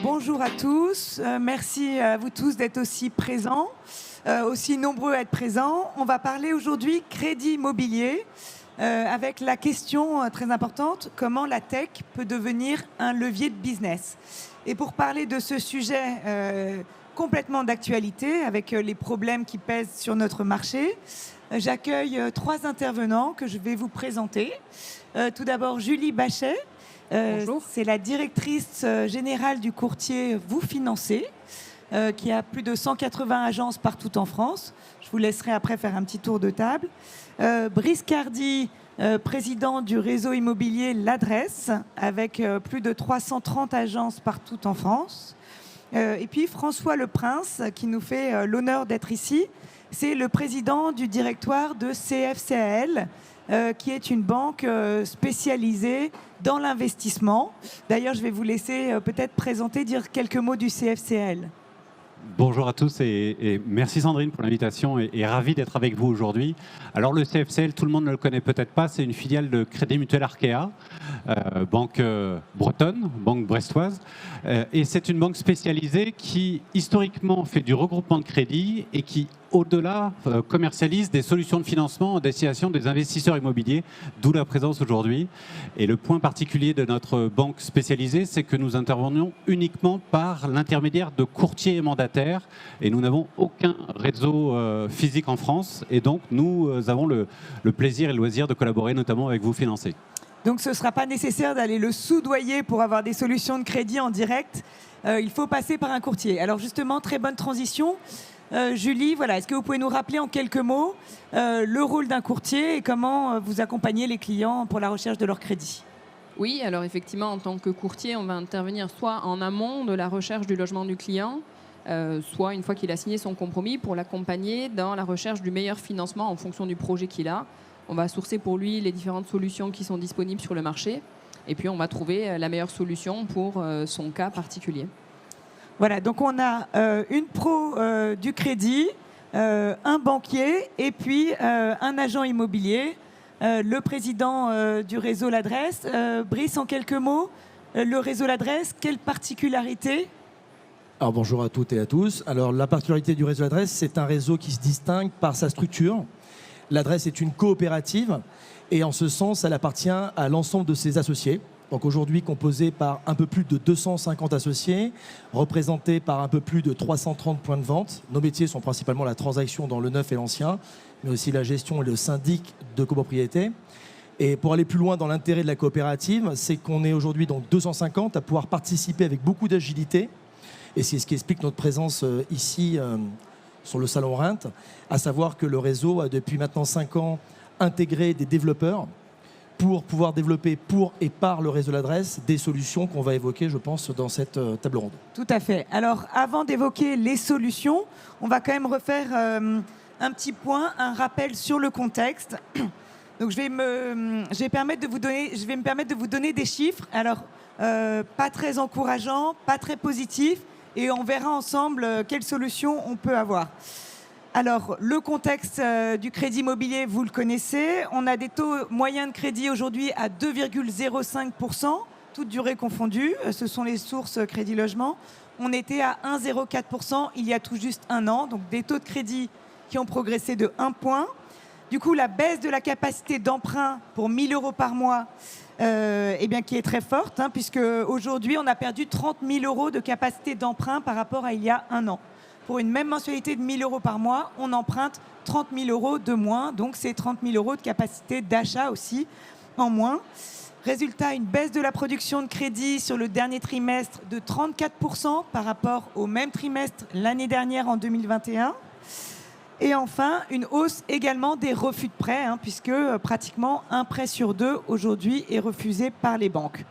Bonjour à tous, merci à vous tous d'être aussi présents, aussi nombreux à être présents. On va parler aujourd'hui crédit immobilier avec la question très importante, comment la tech peut devenir un levier de business. Et pour parler de ce sujet complètement d'actualité, avec les problèmes qui pèsent sur notre marché, j'accueille trois intervenants que je vais vous présenter. Tout d'abord, Julie Bachet. C'est la directrice générale du courtier Vous Financez, qui a plus de 180 agences partout en France. Je vous laisserai après faire un petit tour de table. Brice Cardi, président du réseau immobilier L'Adresse, avec plus de 330 agences partout en France. Et puis François Leprince, qui nous fait l'honneur d'être ici. C'est le président du directoire de CFCAL, qui est une banque spécialisée dans l'investissement. D'ailleurs, je vais vous laisser peut-être présenter, dire quelques mots du CFCAL. Bonjour à tous et merci Sandrine pour l'invitation et ravi d'être avec vous aujourd'hui. Alors le CFCAL, tout le monde ne le connaît peut-être pas, c'est une filiale de Crédit Mutuel Arkea, banque bretonne, banque brestoise. Et c'est une banque spécialisée qui historiquement fait du regroupement de crédit et qui au-delà commercialise des solutions de financement en destination des investisseurs immobiliers, d'où la présence aujourd'hui. Et le point particulier de notre banque spécialisée, c'est que nous intervenons uniquement par l'intermédiaire de courtiers et mandataires et nous n'avons aucun réseau physique en France et donc nous avons le plaisir et le loisir de collaborer notamment avec Vous Financez. Donc ce ne sera pas nécessaire d'aller le soudoyer pour avoir des solutions de crédit en direct. Il faut passer par un courtier. Alors justement, très bonne transition. Julie, voilà, est-ce que vous pouvez nous rappeler en quelques mots le rôle d'un courtier et comment vous accompagnez les clients pour la recherche de leur crédit? Oui, alors effectivement, en tant que courtier, on va intervenir soit en amont de la recherche du logement du client, soit une fois qu'il a signé son compromis pour l'accompagner dans la recherche du meilleur financement en fonction du projet qu'il a. On va sourcer pour lui les différentes solutions qui sont disponibles sur le marché et puis on va trouver la meilleure solution pour son cas particulier. Voilà, donc on a une pro du crédit, un banquier et puis un agent immobilier, le président du réseau L'Adresse. Brice, en quelques mots, le réseau L'Adresse, quelle particularité? Alors bonjour à toutes et à tous. Alors la particularité du réseau L'Adresse, c'est un réseau qui se distingue par sa structure. L'Adresse est une coopérative et en ce sens, elle appartient à l'ensemble de ses associés. Donc aujourd'hui composé par un peu plus de 250 associés, représentés par un peu plus de 330 points de vente. Nos métiers sont principalement la transaction dans le neuf et l'ancien, mais aussi la gestion et le syndic de copropriété. Et pour aller plus loin dans l'intérêt de la coopérative, c'est qu'on est aujourd'hui donc 250 à pouvoir participer avec beaucoup d'agilité. Et c'est ce qui explique notre présence ici sur le salon Reims, à savoir que le réseau a depuis maintenant 5 ans intégré des développeurs pour pouvoir développer pour et par le réseau L'Adresse des solutions qu'on va évoquer, je pense, dans cette table ronde. Tout à fait. Alors, avant d'évoquer les solutions, on va quand même refaire un petit point, un rappel sur le contexte. Donc, je vais me permettre de vous donner des chiffres. Alors, pas très encourageants, pas très positifs, et on verra ensemble quelles solutions on peut avoir. Alors, le contexte du crédit immobilier, vous le connaissez. On a des taux moyens de crédit aujourd'hui à 2,05%, toutes durées confondues. Ce sont les sources Crédit Logement. On était à 1,04% il y a tout juste un an. Donc, des taux de crédit qui ont progressé de 1 point. Du coup, la baisse de la capacité d'emprunt pour 1 000 € par mois, qui est très forte, puisque aujourd'hui, on a perdu 30 000 € de capacité d'emprunt par rapport à il y a un an. Pour une même mensualité de 1 000 € par mois, on emprunte 30 000 € de moins. Donc, c'est 30 000 € de capacité d'achat aussi en moins. Résultat, une baisse de la production de crédit sur le dernier trimestre de 34% par rapport au même trimestre l'année dernière en 2021. Et enfin, une hausse également des refus de prêts, puisque pratiquement un prêt sur 2 aujourd'hui est refusé par les banques.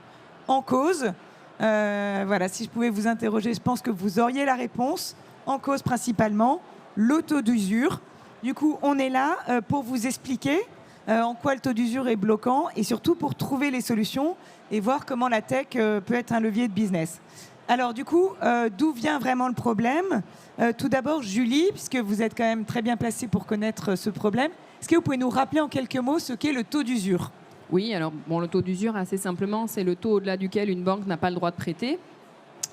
En cause, voilà, si je pouvais vous interroger, je pense que vous auriez la réponse. En cause principalement le taux d'usure. Du coup, on est là pour vous expliquer en quoi le taux d'usure est bloquant et surtout pour trouver les solutions et voir comment la tech peut être un levier de business. Alors du coup, d'où vient vraiment le problème? Tout d'abord, Julie, puisque vous êtes quand même très bien placée pour connaître ce problème, est-ce que vous pouvez nous rappeler en quelques mots ce qu'est le taux d'usure? Oui, alors bon, le taux d'usure, assez simplement, c'est le taux au-delà duquel une banque n'a pas le droit de prêter.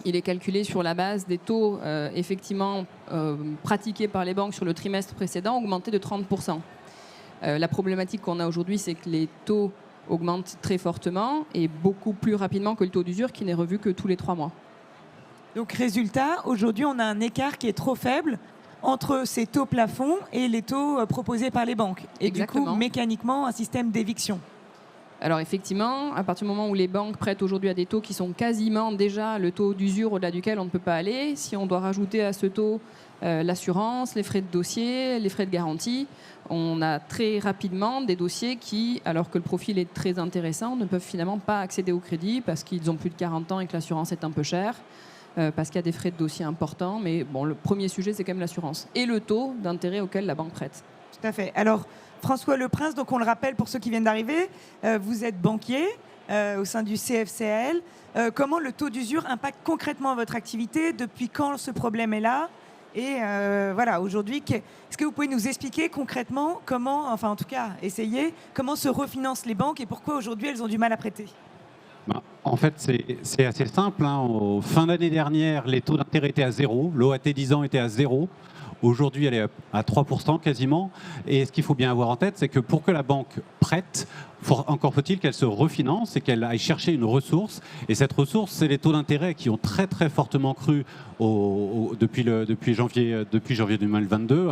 il est calculé sur la base des taux effectivement pratiqués par les banques sur le trimestre précédent, augmentés de 30%. La problématique qu'on a aujourd'hui, c'est que les taux augmentent très fortement et beaucoup plus rapidement que le taux d'usure qui n'est revu que tous les 3 mois. Donc résultat, aujourd'hui on a un écart qui est trop faible entre ces taux plafonds et les taux proposés par les banques. Et Exactement. Du coup, mécaniquement, un système d'éviction. Alors effectivement, à partir du moment où les banques prêtent aujourd'hui à des taux qui sont quasiment déjà le taux d'usure au-delà duquel on ne peut pas aller, si on doit rajouter à ce taux l'assurance, les frais de dossier, les frais de garantie, on a très rapidement des dossiers qui, alors que le profil est très intéressant, ne peuvent finalement pas accéder au crédit parce qu'ils ont plus de 40 ans et que l'assurance est un peu chère, parce qu'il y a des frais de dossier importants. Mais bon, le premier sujet, c'est quand même l'assurance et le taux d'intérêt auquel la banque prête. Tout à fait. Alors, François Leprince, donc on le rappelle pour ceux qui viennent d'arriver, vous êtes banquier au sein du CFCL. Comment le taux d'usure impacte concrètement votre activité? Depuis quand ce problème est là? Et voilà, aujourd'hui, est-ce que vous pouvez nous expliquer concrètement comment, enfin en tout cas essayer, comment se refinancent les banques et pourquoi aujourd'hui elles ont du mal à prêter? En fait, c'est assez simple. Au fin d'année dernière, les taux d'intérêt étaient à 0. L'OAT 10 ans était à 0. Aujourd'hui, elle est à 3% quasiment. Et ce qu'il faut bien avoir en tête, c'est que pour que la banque prête, encore faut-il qu'elle se refinance et qu'elle aille chercher une ressource. Et cette ressource, c'est les taux d'intérêt qui ont très très fortement cru depuis janvier 2022,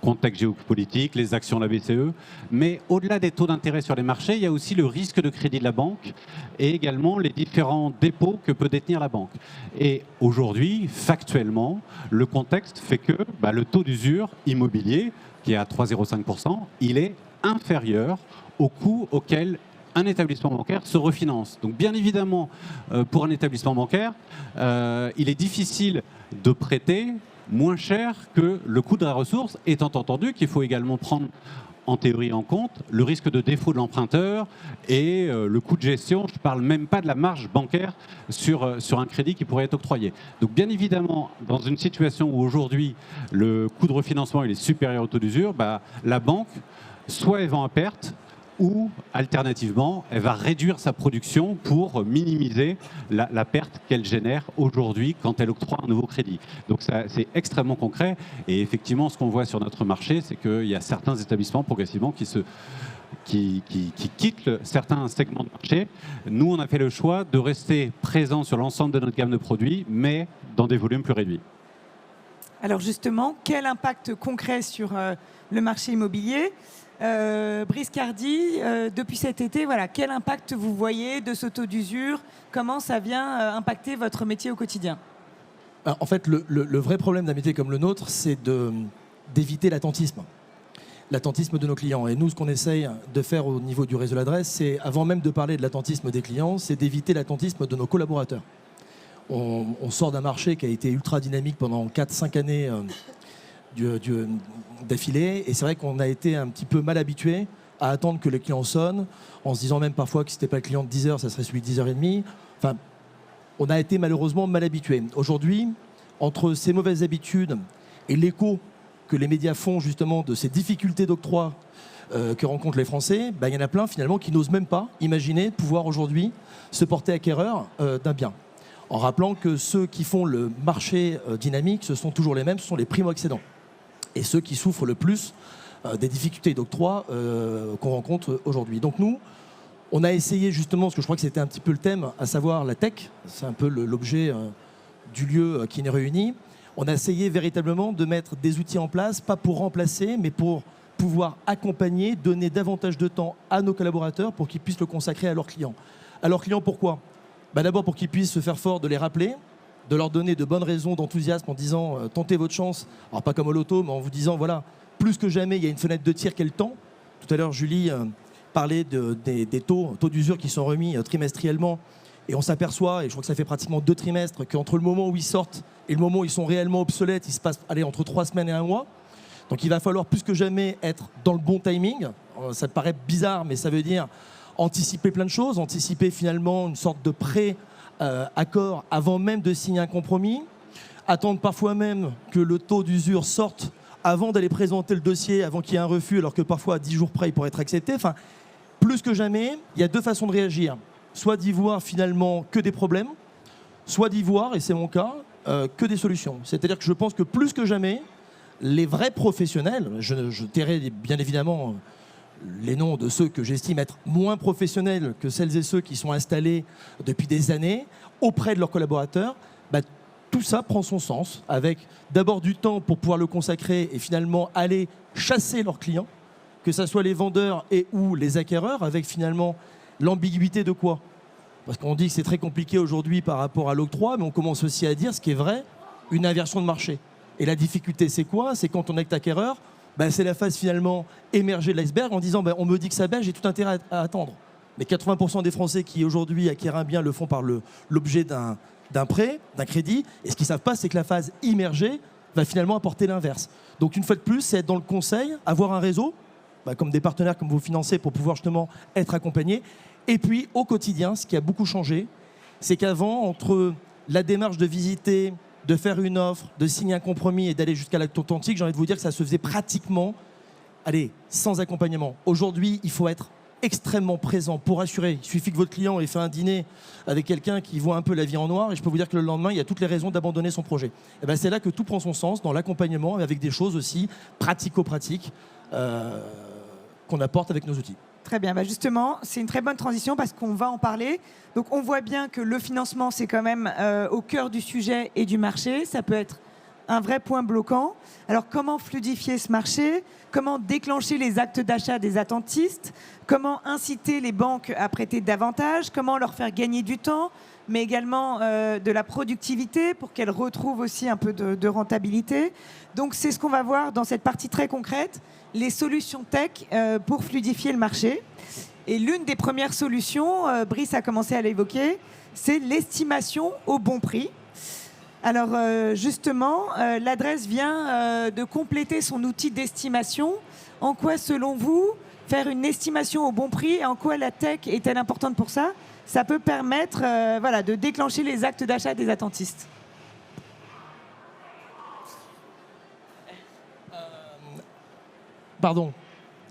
contexte géopolitique, les actions de la BCE. Mais au-delà des taux d'intérêt sur les marchés, il y a aussi le risque de crédit de la banque et également les différents dépôts que peut détenir la banque. Et aujourd'hui, factuellement, le contexte fait que le taux d'usure immobilier, qui est à 3,05%, il est inférieur au coût auquel un établissement bancaire se refinance. Donc bien évidemment, pour un établissement bancaire, il est difficile de prêter moins cher que le coût de la ressource, étant entendu qu'il faut également prendre en théorie en compte le risque de défaut de l'emprunteur et le coût de gestion. Je ne parle même pas de la marge bancaire sur un crédit qui pourrait être octroyé. Donc bien évidemment, dans une situation où aujourd'hui le coût de refinancement il est supérieur au taux d'usure, la banque, soit elle vend à perte, ou alternativement, elle va réduire sa production pour minimiser la perte qu'elle génère aujourd'hui quand elle octroie un nouveau crédit. Donc c'est extrêmement concret. Et effectivement, ce qu'on voit sur notre marché, c'est qu'il y a certains établissements progressivement qui quittent certains segments de marché. Nous, on a fait le choix de rester présents sur l'ensemble de notre gamme de produits, mais dans des volumes plus réduits. Alors justement, quel impact concret sur le marché immobilier? Brice Cardy, depuis cet été, voilà, quel impact vous voyez de ce taux d'usure? Comment ça vient impacter votre métier au quotidien? En fait, le vrai problème d'un métier comme le nôtre, c'est d'éviter l'attentisme de nos clients. Et nous, ce qu'on essaye de faire au niveau du réseau L'Adresse, c'est, avant même de parler de l'attentisme des clients, c'est d'éviter l'attentisme de nos collaborateurs. On sort d'un marché qui a été ultra dynamique pendant 4-5 années d'affilée, et c'est vrai qu'on a été un petit peu mal habitué à attendre que les clients sonnent, en se disant même parfois que si ce n'était pas le client de 10 heures, ça serait celui de 10h30. Enfin, on a été malheureusement mal habitué. Aujourd'hui, entre ces mauvaises habitudes et l'écho que les médias font justement de ces difficultés d'octroi que rencontrent les Français, il y en a plein finalement qui n'osent même pas imaginer pouvoir aujourd'hui se porter acquéreur d'un bien. En rappelant que ceux qui font le marché dynamique, ce sont toujours les mêmes, ce sont les primo-accédants. Et ceux qui souffrent le plus des difficultés d'octroi qu'on rencontre aujourd'hui. Donc nous, on a essayé justement, parce que je crois que c'était un petit peu le thème, à savoir la tech, c'est un peu l'objet du lieu qui nous réunit. On a essayé véritablement de mettre des outils en place, pas pour remplacer, mais pour pouvoir accompagner, donner davantage de temps à nos collaborateurs pour qu'ils puissent le consacrer à leurs clients. À leurs clients, pourquoi ? D'abord pour qu'ils puissent se faire fort de les rappeler, de leur donner de bonnes raisons d'enthousiasme en disant tentez votre chance, alors pas comme au loto, mais en vous disant voilà, plus que jamais il y a une fenêtre de tir, quel temps. Tout à l'heure Julie parlait des taux d'usure qui sont remis trimestriellement, et on s'aperçoit, et je crois que ça fait pratiquement 2 trimestres, qu'entre le moment où ils sortent et le moment où ils sont réellement obsolètes, il se passe entre 3 semaines et 1 mois. Donc il va falloir plus que jamais être dans le bon timing. Ça te paraît bizarre, mais ça veut dire anticiper plein de choses, anticiper finalement une sorte de pré-accord avant même de signer un compromis, attendre parfois même que le taux d'usure sorte avant d'aller présenter le dossier, avant qu'il y ait un refus, alors que parfois à 10 jours près il pourrait être accepté. Enfin, plus que jamais, il y a 2 façons de réagir. Soit d'y voir finalement que des problèmes, soit d'y voir, et c'est mon cas, que des solutions. C'est-à-dire que je pense que plus que jamais, les vrais professionnels, je tairai bien évidemment les noms de ceux que j'estime être moins professionnels que celles et ceux qui sont installés depuis des années auprès de leurs collaborateurs, tout ça prend son sens, avec d'abord du temps pour pouvoir le consacrer et finalement aller chasser leurs clients, que ce soit les vendeurs et ou les acquéreurs, avec finalement l'ambiguïté de quoi ? Parce qu'on dit que c'est très compliqué aujourd'hui par rapport à l'octroi, mais on commence aussi à dire, ce qui est vrai, une inversion de marché. Et la difficulté, c'est quoi ? C'est quand on est acquéreur, c'est la phase finalement émergée de l'iceberg en disant on me dit que ça baisse, j'ai tout intérêt à attendre. Mais 80% des Français qui aujourd'hui acquièrent un bien le font par l'objet d'un prêt, d'un crédit. Et ce qu'ils ne savent pas, c'est que la phase immergée va finalement apporter l'inverse. Donc une fois de plus, c'est être dans le conseil, avoir un réseau, comme des partenaires comme vous financez pour pouvoir justement être accompagné. Et puis au quotidien, ce qui a beaucoup changé, c'est qu'avant, entre la démarche de visiter, de faire une offre, de signer un compromis et d'aller jusqu'à l'acte authentique, j'ai envie de vous dire que ça se faisait pratiquement, sans accompagnement. Aujourd'hui, il faut être extrêmement présent pour assurer. Il suffit que votre client ait fait un dîner avec quelqu'un qui voit un peu la vie en noir et je peux vous dire que le lendemain, il y a toutes les raisons d'abandonner son projet. Et c'est là que tout prend son sens, dans l'accompagnement, avec des choses aussi pratico-pratiques qu'on apporte avec nos outils. Très bien, justement, c'est une très bonne transition parce qu'on va en parler. Donc on voit bien que le financement, c'est quand même au cœur du sujet et du marché. Ça peut être un vrai point bloquant. Alors comment fluidifier ce marché ? Comment déclencher les actes d'achat des attentistes ? Comment inciter les banques à prêter davantage ? Comment leur faire gagner du temps, mais également de la productivité pour qu'elles retrouvent aussi un peu de rentabilité ? Donc c'est ce qu'on va voir dans cette partie très concrète, les solutions tech pour fluidifier le marché. Et l'une des premières solutions, Brice a commencé à l'évoquer, c'est l'estimation au bon prix. Alors justement, l'adresse vient de compléter son outil d'estimation. En quoi, selon vous, faire une estimation au bon prix et en quoi la tech est-elle importante pour ça ? Ça peut permettre de déclencher les actes d'achat des attentistes. Pardon.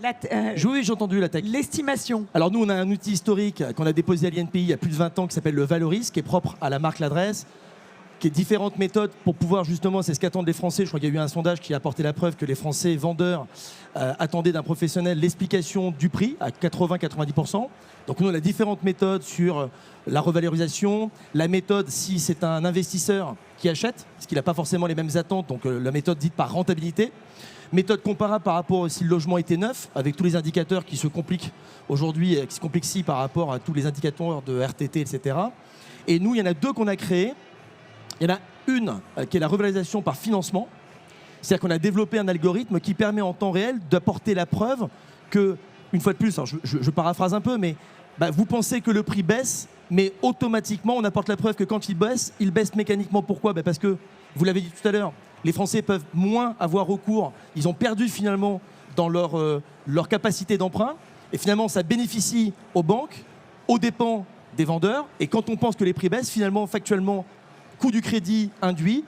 Oui, j'ai entendu la tech. L'estimation. Alors nous, on a un outil historique qu'on a déposé à l'INPI il y a plus de 20 ans qui s'appelle le Valoris, qui est propre à la marque L'Adresse, qui est différentes méthodes pour pouvoir justement, c'est ce qu'attendent les Français. Je crois qu'il y a eu un sondage qui a apporté la preuve que les Français vendeurs attendaient d'un professionnel l'explication du prix à 80-90%. Donc nous, on a différentes méthodes sur la revalorisation, la méthode si c'est un investisseur qui achète, parce qu'il n'a pas forcément les mêmes attentes, donc la méthode dite par rentabilité. Méthode comparable par rapport si le logement était neuf, avec tous les indicateurs qui se compliquent aujourd'hui, qui se complexifient par rapport à tous les indicateurs de RTT, etc. Et nous, il y en a deux qu'on a créés. Il y en a une qui est la revalorisation par financement. C'est-à-dire qu'on a développé un algorithme qui permet en temps réel d'apporter la preuve que, une fois de plus, alors je paraphrase un peu, mais vous pensez que le prix baisse, mais automatiquement, on apporte la preuve que quand il baisse mécaniquement. Pourquoi ? Parce que, vous l'avez dit tout à l'heure, les Français peuvent moins avoir recours. Ils ont perdu finalement dans leur capacité d'emprunt. Et finalement, ça bénéficie aux banques, aux dépens des vendeurs. Et quand on pense que les prix baissent, finalement, factuellement, coût du crédit induit,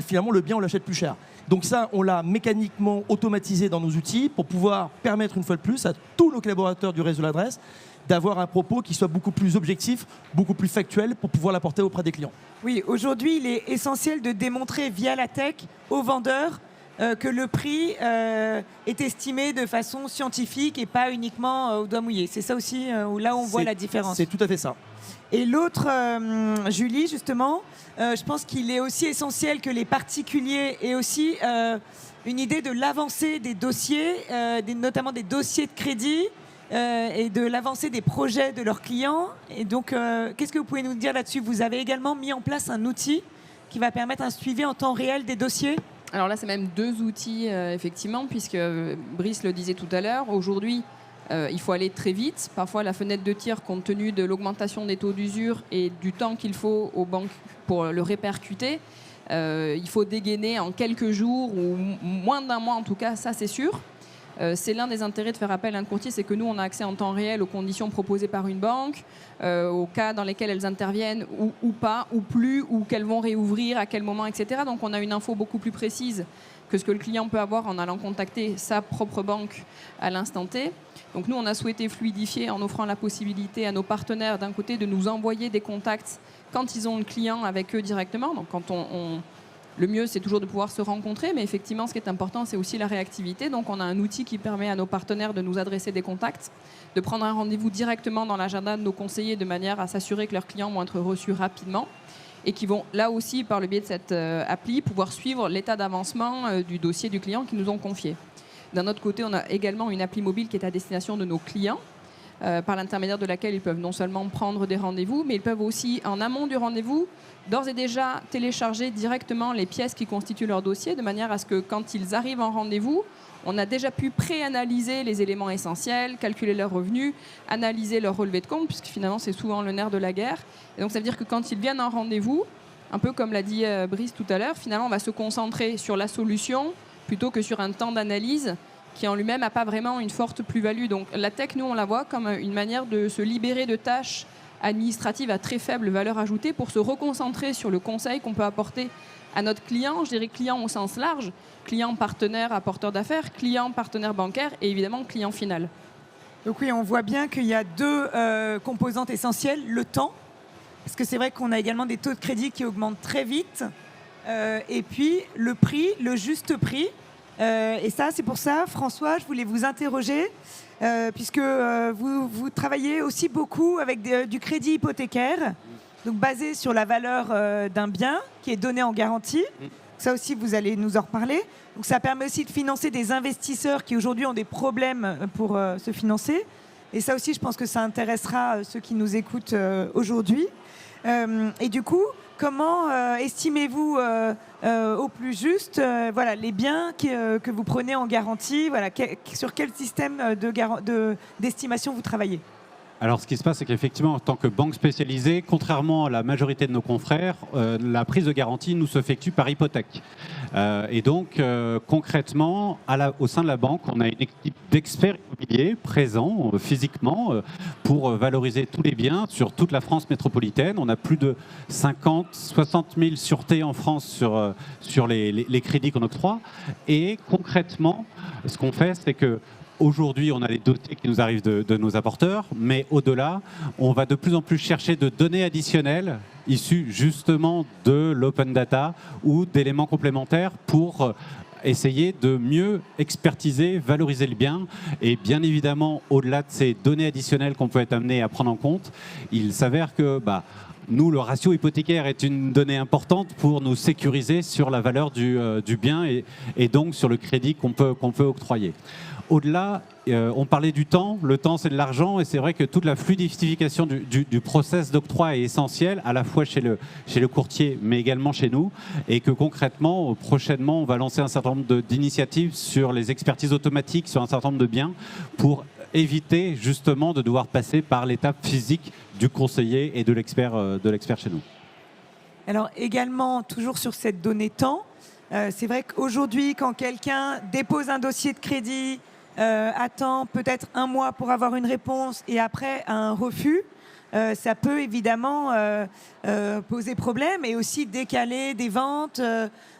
finalement, le bien, on l'achète plus cher. Donc ça, on l'a mécaniquement automatisé dans nos outils pour pouvoir permettre, une fois de plus, à tous nos collaborateurs du réseau L'Adresse d'avoir un propos qui soit beaucoup plus objectif, beaucoup plus factuel pour pouvoir l'apporter auprès des clients. Oui, aujourd'hui, il est essentiel de démontrer via la tech aux vendeurs que le prix est estimé de façon scientifique et pas uniquement au doigt mouillé. C'est ça aussi là où on voit la différence. C'est tout à fait ça. Et l'autre, Julie, justement, je pense qu'il est aussi essentiel que les particuliers aient aussi une idée de l'avancée des dossiers, notamment des dossiers de crédit, et de l'avancée des projets de leurs clients. Et donc, qu'est-ce que vous pouvez nous dire là-dessus ? Vous avez également mis en place un outil qui va permettre un suivi en temps réel des dossiers ? Alors là, c'est même deux outils, effectivement, puisque Brice le disait tout à l'heure. Aujourd'hui, il faut aller très vite. Parfois, la fenêtre de tir, compte tenu de l'augmentation des taux d'usure et du temps qu'il faut aux banques pour le répercuter, il faut dégainer en quelques jours ou moins d'un mois, en tout cas, ça c'est sûr. C'est l'un des intérêts de faire appel à un courtier, c'est que nous, on a accès en temps réel aux conditions proposées par une banque, aux cas dans lesquels elles interviennent ou pas, ou plus, ou qu'elles vont réouvrir, à quel moment, etc. Donc on a une info beaucoup plus précise que ce que le client peut avoir en allant contacter sa propre banque à l'instant T. Donc nous, on a souhaité fluidifier en offrant la possibilité à nos partenaires, d'un côté, de nous envoyer des contacts quand ils ont le client avec eux directement. Donc quand le mieux, c'est toujours de pouvoir se rencontrer, mais effectivement, ce qui est important, c'est aussi la réactivité. Donc on a un outil qui permet à nos partenaires de nous adresser des contacts, de prendre un rendez-vous directement dans l'agenda de nos conseillers de manière à s'assurer que leurs clients vont être reçus rapidement et qui vont, là aussi, par le biais de cette appli, pouvoir suivre l'état d'avancement du dossier du client qu'ils nous ont confié. D'un autre côté, on a également une appli mobile qui est à destination de nos clients, par l'intermédiaire de laquelle ils peuvent non seulement prendre des rendez-vous, mais ils peuvent aussi, en amont du rendez-vous, d'ores et déjà télécharger directement les pièces qui constituent leur dossier, de manière à ce que quand ils arrivent en rendez-vous, on a déjà pu pré-analyser les éléments essentiels, calculer leurs revenus, analyser leur relevé de compte, puisque finalement c'est souvent le nerf de la guerre. Et donc ça veut dire que quand ils viennent en rendez-vous, un peu comme l'a dit Brice tout à l'heure, finalement on va se concentrer sur la solution plutôt que sur un temps d'analyse qui en lui-même n'a pas vraiment une forte plus-value. Donc la tech, nous, on la voit comme une manière de se libérer de tâches administratives à très faible valeur ajoutée pour se reconcentrer sur le conseil qu'on peut apporter à notre client, je dirais client au sens large, client partenaire apporteur d'affaires, client partenaire bancaire et évidemment client final. Donc oui, on voit bien qu'il y a deux composantes essentielles, le temps, parce que c'est vrai qu'on a également des taux de crédit qui augmentent très vite, et puis le prix, le juste prix. Et ça, c'est pour ça, François, je voulais vous interroger, puisque vous travaillez aussi beaucoup avec du crédit hypothécaire, donc basé sur la valeur d'un bien qui est donné en garantie. Ça aussi, vous allez nous en reparler. Donc ça permet aussi de financer des investisseurs qui aujourd'hui ont des problèmes pour se financer. Et ça aussi, je pense que ça intéressera ceux qui nous écoutent aujourd'hui. Et du coup, comment estimez-vous au plus juste voilà, les biens que vous prenez en garantie, voilà, sur quel système d'estimation vous travaillez? Alors, ce qui se passe, c'est qu'effectivement, en tant que banque spécialisée, contrairement à la majorité de nos confrères, la prise de garantie nous s'effectue par hypothèque. Et donc, concrètement, au sein de la banque, on a une équipe d'experts immobiliers présents physiquement pour valoriser tous les biens sur toute la France métropolitaine. On a plus de 60 000 sûretés en France sur les crédits qu'on octroie. Et concrètement, ce qu'on fait, c'est que aujourd'hui, on a les dossiers qui nous arrivent de nos apporteurs, mais au-delà, on va de plus en plus chercher de données additionnelles issues justement de l'open data ou d'éléments complémentaires pour essayer de mieux expertiser, valoriser le bien. Et bien évidemment, au-delà de ces données additionnelles qu'on peut être amené à prendre en compte, il s'avère que nous, le ratio hypothécaire est une donnée importante pour nous sécuriser sur la valeur du bien et donc sur le crédit qu'on peut octroyer. Au-delà, on parlait du temps. Le temps, c'est de l'argent. Et c'est vrai que toute la fluidification du process d'octroi est essentielle, à la fois chez le courtier, mais également chez nous. Et que concrètement, prochainement, on va lancer un certain nombre d'initiatives sur les expertises automatiques sur un certain nombre de biens pour éviter justement de devoir passer par l'étape physique du conseiller et de l'expert chez nous. Alors également, toujours sur cette donnée temps, c'est vrai qu'aujourd'hui, quand quelqu'un dépose un dossier de crédit, attend peut-être un mois pour avoir une réponse et après un refus, ça peut évidemment poser problème et aussi décaler des ventes.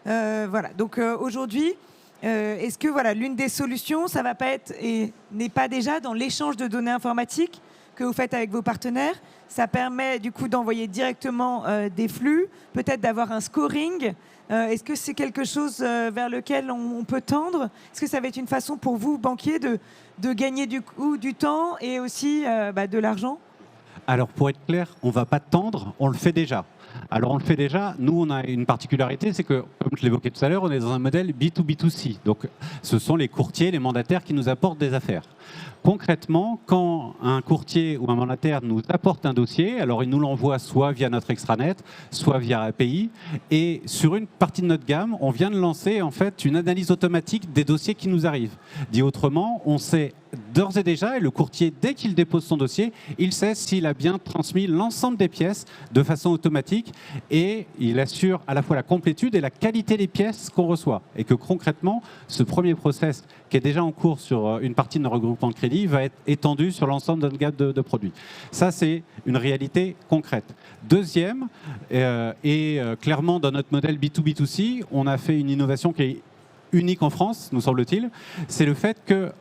Voilà. Donc aujourd'hui, est-ce que l'une des solutions, ça va pas être et n'est pas déjà dans l'échange de données informatiques que vous faites avec vos partenaires? Ça permet du coup d'envoyer directement des flux, peut-être d'avoir un scoring. Est-ce que c'est quelque chose vers lequel on peut tendre? Est-ce que ça va être une façon pour vous, banquiers, de gagner du temps et aussi de l'argent? Alors, pour être clair, on ne va pas tendre, on le fait déjà. Alors, on le fait déjà. Nous, on a une particularité, c'est que, comme je l'évoquais tout à l'heure, on est dans un modèle B2B2C. Donc, ce sont les courtiers, les mandataires qui nous apportent des affaires. Concrètement, quand un courtier ou un mandataire nous apporte un dossier, alors il nous l'envoie soit via notre extranet, soit via API, et sur une partie de notre gamme, on vient de lancer en fait une analyse automatique des dossiers qui nous arrivent. Dit autrement, on sait d'ores et déjà, et le courtier, dès qu'il dépose son dossier, il sait s'il a bien transmis l'ensemble des pièces de façon automatique, et il assure à la fois la complétude et la qualité des pièces qu'on reçoit. Et que concrètement, ce premier process qui est déjà en cours sur une partie de nos regroupements de crédit va être étendu sur l'ensemble de notre gamme de produits. Ça, c'est une réalité concrète. Deuxième, et clairement dans notre modèle B2B2C, on a fait une innovation qui est unique en France, nous semble-t-il, c'est le fait que,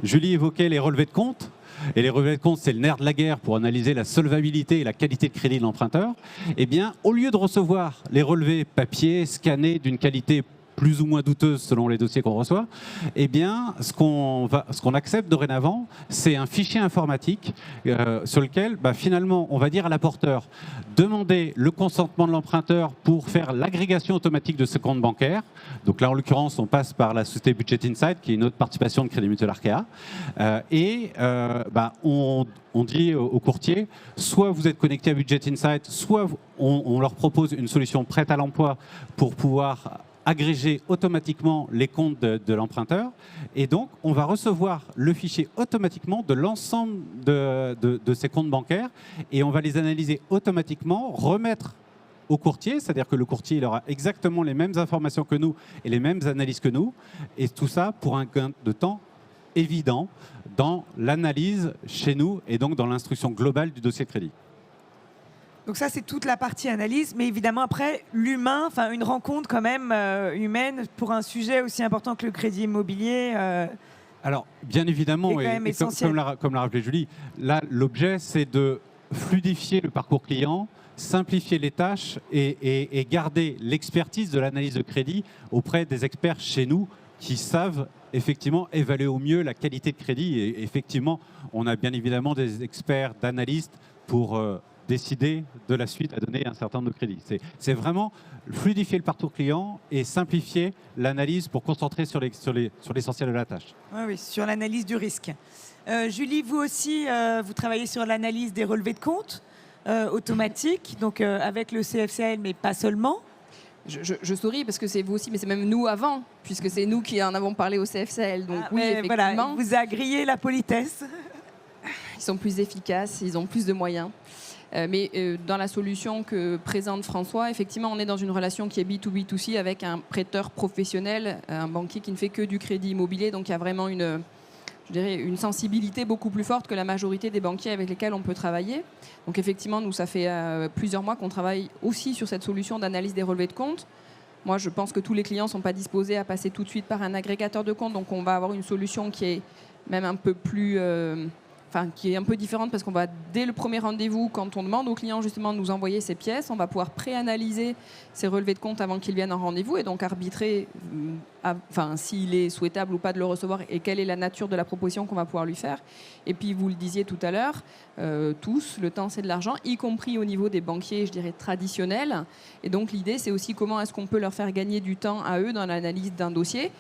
Julie évoquait les relevés de compte. Et les relevés de compte, c'est le nerf de la guerre pour analyser la solvabilité et la qualité de crédit de l'emprunteur. Eh bien, au lieu de recevoir les relevés papier, scannés, d'une qualité plus ou moins douteuse selon les dossiers qu'on reçoit, eh bien, ce qu'on accepte dorénavant, c'est un fichier informatique sur lequel, finalement, on va dire à l'apporteur, demander le consentement de l'emprunteur pour faire l'agrégation automatique de ce compte bancaire. Donc là, en l'occurrence, on passe par la société Budget Insight, qui est une autre participation de Crédit Mutuel Arkea. On dit aux courtiers, soit vous êtes connecté à Budget Insight, soit on leur propose une solution prête à l'emploi pour pouvoir agréger automatiquement les comptes de l'emprunteur. Et donc, on va recevoir le fichier automatiquement de l'ensemble de ces comptes bancaires et on va les analyser automatiquement, remettre au courtier, c'est-à-dire que le courtier il aura exactement les mêmes informations que nous et les mêmes analyses que nous. Et tout ça pour un gain de temps évident dans l'analyse chez nous et donc dans l'instruction globale du dossier de crédit. Donc ça, c'est toute la partie analyse, mais évidemment après, l'humain, enfin une rencontre quand même humaine pour un sujet aussi important que le crédit immobilier. Alors, bien évidemment, comme l'a rappelé Julie, là, l'objet, c'est de fluidifier le parcours client, simplifier les tâches et garder l'expertise de l'analyse de crédit auprès des experts chez nous qui savent effectivement évaluer au mieux la qualité de crédit. Et effectivement, on a bien évidemment des experts, d'analystes pour décider de la suite à donner un certain nombre de crédits. C'est vraiment fluidifier le parcours client et simplifier l'analyse pour concentrer sur l'essentiel de la tâche. Oui, sur l'analyse du risque. Julie, vous aussi, vous travaillez sur l'analyse des relevés de compte automatiques, donc avec le CFCL, mais pas seulement. Je souris parce que c'est vous aussi, mais c'est même nous avant, puisque c'est nous qui en avons parlé au CFCL. Donc oui, effectivement. Voilà, vous a grillé la politesse. Ils sont plus efficaces, ils ont plus de moyens. Mais dans la solution que présente François, effectivement, on est dans une relation qui est B2B2C avec un prêteur professionnel, un banquier qui ne fait que du crédit immobilier. Donc il y a vraiment une sensibilité beaucoup plus forte que la majorité des banquiers avec lesquels on peut travailler. Donc effectivement, nous, ça fait plusieurs mois qu'on travaille aussi sur cette solution d'analyse des relevés de compte. Moi, je pense que tous les clients ne sont pas disposés à passer tout de suite par un agrégateur de compte. Donc on va avoir une solution qui est même un peu plus... qui est un peu différente parce qu'on va, dès le premier rendez-vous, quand on demande au client justement de nous envoyer ses pièces, on va pouvoir préanalyser ses relevés de compte avant qu'il vienne en rendez-vous et donc arbitrer s'il est souhaitable ou pas de le recevoir et quelle est la nature de la proposition qu'on va pouvoir lui faire. Et puis, vous le disiez tout à l'heure, tous, le temps c'est de l'argent, y compris au niveau des banquiers, je dirais, traditionnels. Et donc, l'idée, c'est aussi comment est-ce qu'on peut leur faire gagner du temps à eux dans l'analyse d'un dossier.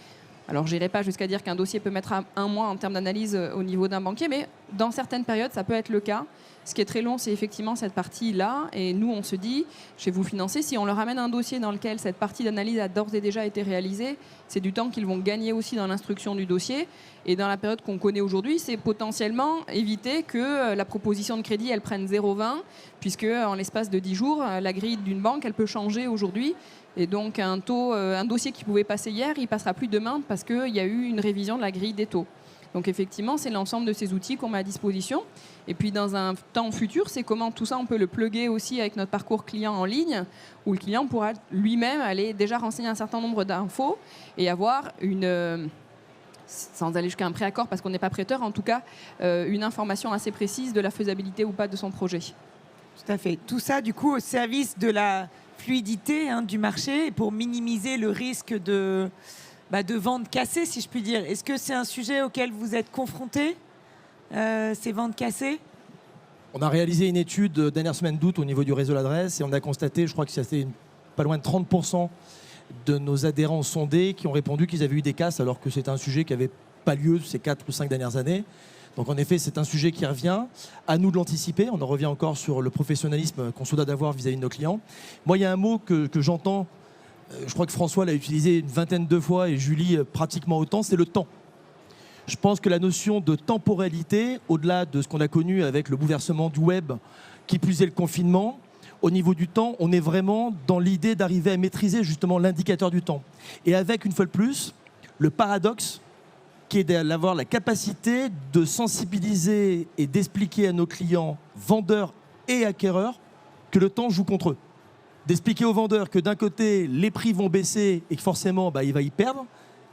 Alors, je n'irai pas jusqu'à dire qu'un dossier peut mettre un mois en termes d'analyse au niveau d'un banquier, mais dans certaines périodes, ça peut être le cas. Ce qui est très long, c'est effectivement cette partie-là. Et nous, on se dit, chez Vous Financer, si on leur amène un dossier dans lequel cette partie d'analyse a d'ores et déjà été réalisée, c'est du temps qu'ils vont gagner aussi dans l'instruction du dossier. Et dans la période qu'on connaît aujourd'hui, c'est potentiellement éviter que la proposition de crédit, elle prenne 0,20, puisque en l'espace de 10 jours, la grille d'une banque, elle peut changer aujourd'hui. Et donc, un dossier qui pouvait passer hier, il ne passera plus demain parce qu'il y a eu une révision de la grille des taux. Donc, effectivement, c'est l'ensemble de ces outils qu'on met à disposition. Et puis, dans un temps futur, c'est comment tout ça, on peut le plugger aussi avec notre parcours client en ligne, où le client pourra lui-même aller déjà renseigner un certain nombre d'infos et avoir sans aller jusqu'à un préaccord parce qu'on n'est pas prêteur, en tout cas, une information assez précise de la faisabilité ou pas de son projet. Tout à fait. Tout ça, du coup, au service de la fluidité du marché pour minimiser le risque de ventes cassées, si je puis dire. Est-ce que c'est un sujet auquel vous êtes confrontés, ces ventes cassées ? On a réalisé une étude dernière semaine d'août au niveau du réseau l'adresse et on a constaté, je crois que c'était pas loin de 30% de nos adhérents sondés qui ont répondu qu'ils avaient eu des casses alors que c'était un sujet qui n'avait pas lieu ces 4 ou 5 dernières années. Donc en effet, c'est un sujet qui revient. À nous de l'anticiper. On en revient encore sur le professionnalisme qu'on se doit d'avoir vis-à-vis de nos clients. Moi, il y a un mot que j'entends, je crois que François l'a utilisé une vingtaine de fois et Julie pratiquement autant, c'est le temps. Je pense que la notion de temporalité, au-delà de ce qu'on a connu avec le bouleversement du web, qui plus est le confinement, au niveau du temps, on est vraiment dans l'idée d'arriver à maîtriser justement l'indicateur du temps. Et avec, une fois de plus, le paradoxe qui est d'avoir la capacité de sensibiliser et d'expliquer à nos clients, vendeurs et acquéreurs, que le temps joue contre eux. d'expliquer au vendeur que d'un côté, les prix vont baisser et que forcément, il va y perdre.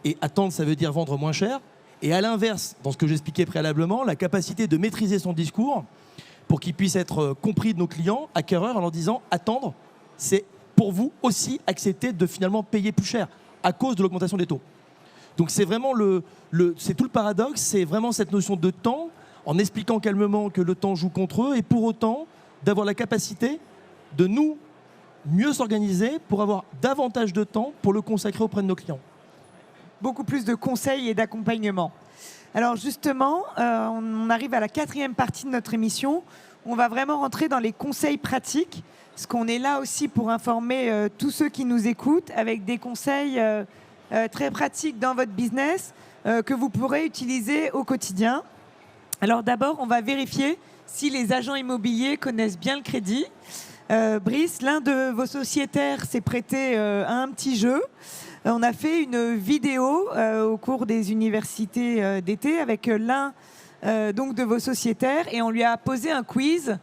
Et attendre, ça veut dire vendre moins cher. Et à l'inverse, dans ce que j'expliquais préalablement, la capacité de maîtriser son discours pour qu'il puisse être compris de nos clients, acquéreurs, en leur disant attendre, c'est pour vous aussi accepter de finalement payer plus cher à cause de l'augmentation des taux. Donc c'est vraiment c'est tout le paradoxe, c'est vraiment cette notion de temps, en expliquant calmement que le temps joue contre eux, et pour autant d'avoir la capacité de nous mieux s'organiser pour avoir davantage de temps pour le consacrer auprès de nos clients. Beaucoup plus de conseils et d'accompagnement. Alors justement, on arrive à la 4e partie de notre émission. On va vraiment rentrer dans les conseils pratiques, parce qu'on est là aussi pour informer tous ceux qui nous écoutent avec des conseils très pratiques dans votre business que vous pourrez utiliser au quotidien. Alors d'abord, on va vérifier si les agents immobiliers connaissent bien le crédit. Brice, l'un de vos sociétaires s'est prêté à un petit jeu. On a fait une vidéo au cours des universités d'été avec l'un donc de vos sociétaires et on lui a posé un quiz